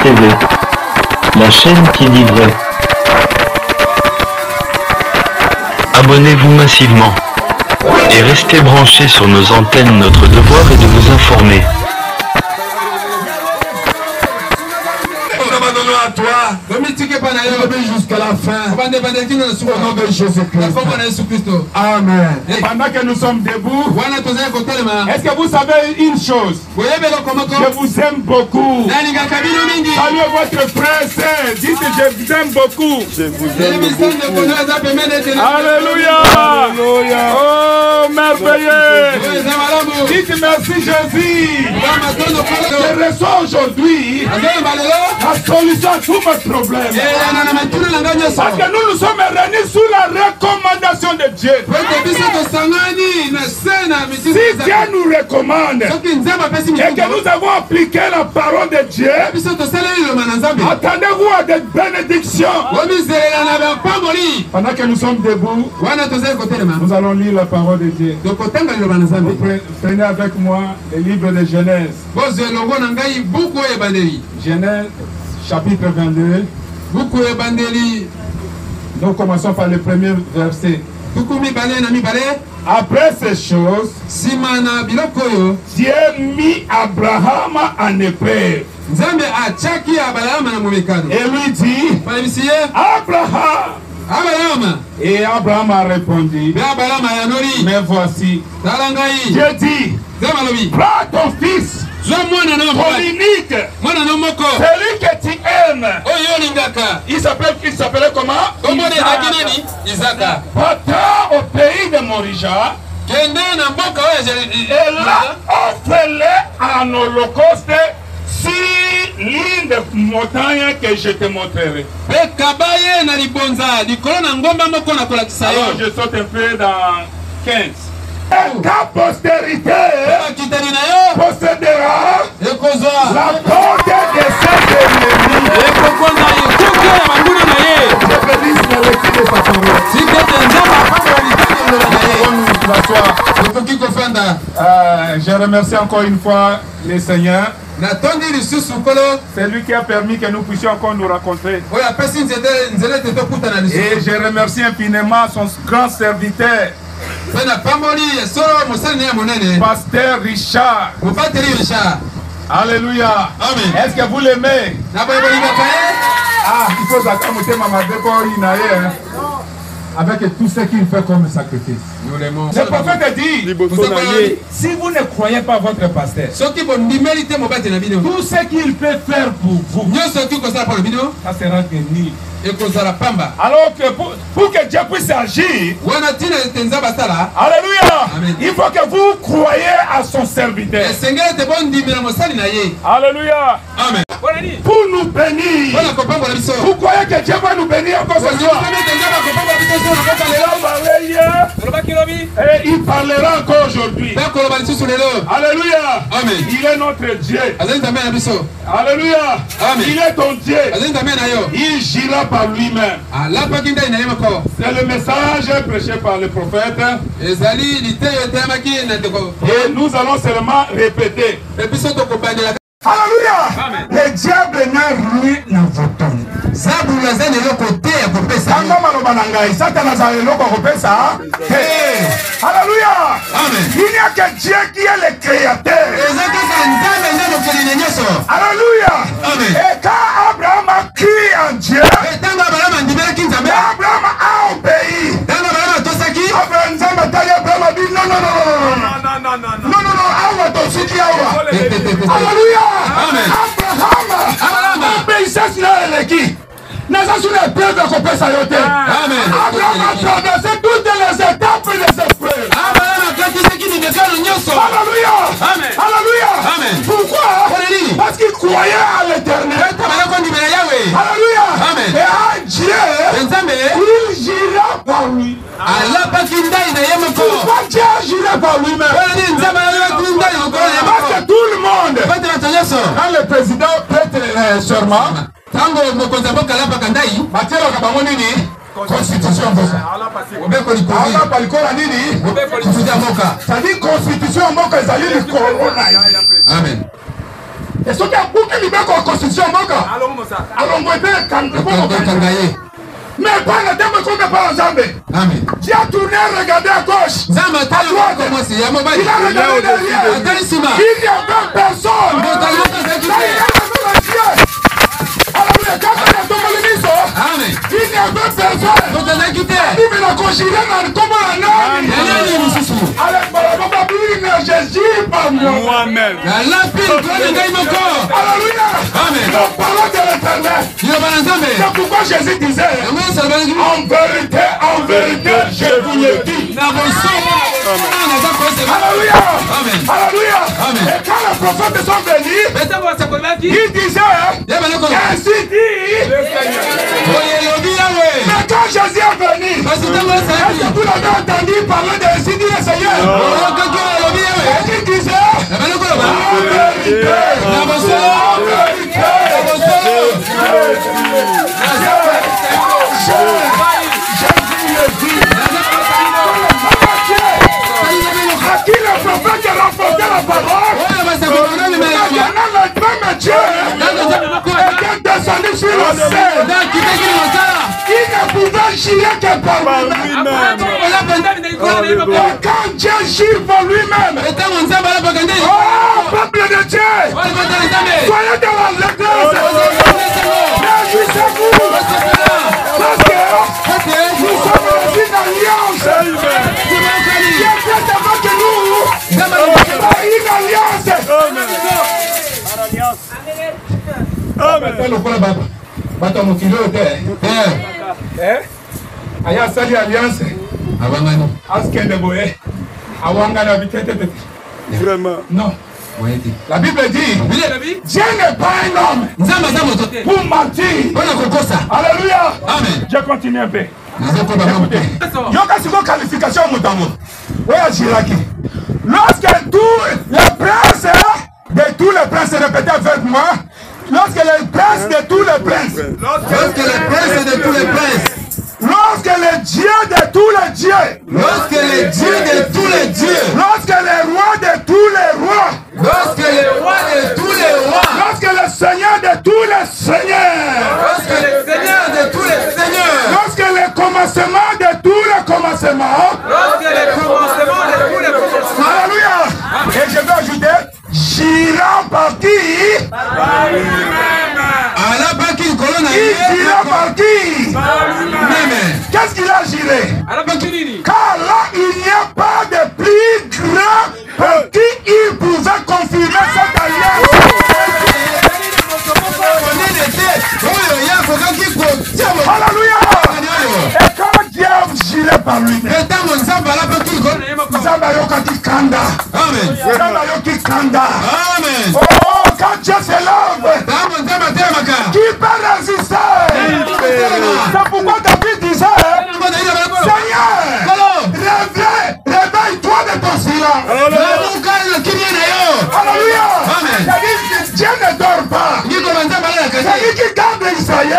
TV, la chaîne qui dit vrai. Abonnez-vous massivement et restez branchés sur nos antennes. Notre devoir est de vous informer. À toi, jusqu'à la fin. Au nom de Jésus-Christ. Amen. Et pendant que nous sommes debout, est-ce que vous savez une chose? Je vous aime beaucoup. Saluez votre frère, dites je vous aime beaucoup. Je vous aime beaucoup. Alléluia. Oh, merveilleux. Dites merci Jésus. Je reçois aujourd'hui la solution à tous mes problèmes. Parce que nous nous sommes réunis sous la recommandation de Dieu. Si Dieu nous recommande et que nous avons appliqué la parole de Dieu, attendez-vous à des bénédictions. Pendant que nous sommes debout, nous allons lire la parole de Dieu. Prenez avec moi le livre de Genèse. Genèse chapitre 22. Nous commençons par le premier verset. Après ces choses, Dieu mit Abraham en épreuve. Et lui dit, Abraham. Et Abraham a répondu, mais voici, Dieu dit, prends ton fils, ton unique, celui que tu aimes. Il s'appelait comment? Isaac. Partant au pays de Morija. Et là, offre-le en holocauste sur l'île de montagne que je te montrerai. Alors je saute un peu dans 15. Et ta postérité possédera la porte de ses ennemis. Je bénisse la lecture de sa parole. Je remercie encore une fois le Seigneur. C'est lui qui a permis que nous puissions encore nous rencontrer. Et je remercie infiniment son grand serviteur, Pasteur Richard. Alléluia. Amen. Est-ce que vous l'aimez? Ah, il faut s'accommoder avec tout ce qu'il fait comme sacrifice. Le prophète dit, si vous ne croyez pas votre pasteur, tout ce qu'il peut faire pour vous, ça sera béni. Alors que pour que Dieu puisse agir, alléluia, il faut que vous croyez à son serviteur. Alléluia. Amen. Pour nous bénir, vous croyez que Dieu va nous bénir encore ce soir? Et il parlera encore aujourd'hui. Alléluia. Amen. Il est notre Dieu. Alléluia. Amen. Il est ton Dieu. Il gira par lui-même. C'est le message prêché par le prophète. Et nous allons seulement répéter. Alléluia. Amen. Le diable n'a rien à vous donner. Alléluia. Amen. Il n'y a que Dieu qui est le créateur. Alléluia. Amen. Et quand Abraham a crié en Dieu, Abraham a obéi. Abraham a dit non. Alléluia. Abraham obéissait sur l'équipe. Abraham a traversé toutes les étapes de ses frères. Alléluia. Alléluia. Pourquoi? Parce qu'il croyait à l'éternel. Alléluia. Et à Dieu, il gira par lui. Pourquoi Dieu a giré par lui-même? Parce que tout le monde, quand le président prête serment, constitution ça dit constitution. Amen. Et ce qui a beaucoup de libéraux en constitution, alors on peut cangayer. Mais pas le thème qu'on n'est pas ensemble. Amen. Dieu a tourné, regardé à gauche. À droite. Il a regardé derrière. Il n'y a même personne. Alléluia. Quand on a tombé le miso, il n'y a même personne. Il a congelé dans le combat. Jésus par moi-même. Alléluia. Amen. Nous parlons de l'éternel. C'est pourquoi Jésus disait, en vérité, je vous le dis. Alléluia. Alléluia. Et quand les prophètes sont venus, ils disaient, ainsi dit le Seigneur. Mais quand Jésus est venu, est-ce que vous l'avez entendu parler de ainsi dit le Seigneur? Il disait, en vérité, à qui le prophète a rapporté la parole, le même Dieu était descendu sur le ciel. Il ne pouvait chier que par lui-même. Quand Dieu chie pour lui-même, oh, peuple de Dieu, soyez dans la grâce. Réjouissez-vous. Parce que nous sommes dans une alliance. Dieu fait avec nous une alliance. Aya sali alliance. Askende boye. Awanga na vitete. Vraiment. Non. La Bible dit, Dieu n'est pas un homme pour mentir. Alléluia. Amen. Je continue un peu. Yoka qualification mutamo. Oya jiraki. Lorsque tous les princes de tous les princes, répétez avec moi. Lorsque les princes de tous les princes. Lorsque les princes de tous les princes. Lorsque les dieux de tous les dieux. Lorsque les dieux de tous les dieux. Lorsque les rois de tous les rois. Lorsque les rois de tous les rois. Lorsque le Seigneur de tous les seigneurs. Lorsque le Seigneur de tous les seigneurs. Lorsque le commencement de tous les commencements. Lorsque le commencement de tous les commencements. Alléluia. Et je vais ajouter, girant par qui? Par lui-même. Il gira par qui? Qu'est-ce qu'il a giré? Car là, il n'y a pas de plus grand par qui il pouvait confirmer cette alliance. Alléluia. Et quand Dieu a giré par lui, Amen. Oh, quand Dieu se lève, qui peut résister? C'est pourquoi David disait, Seigneur, réveille-toi de ton silence. Alléluia. Dieu ne dort pas. C'est lui qui garde Israël.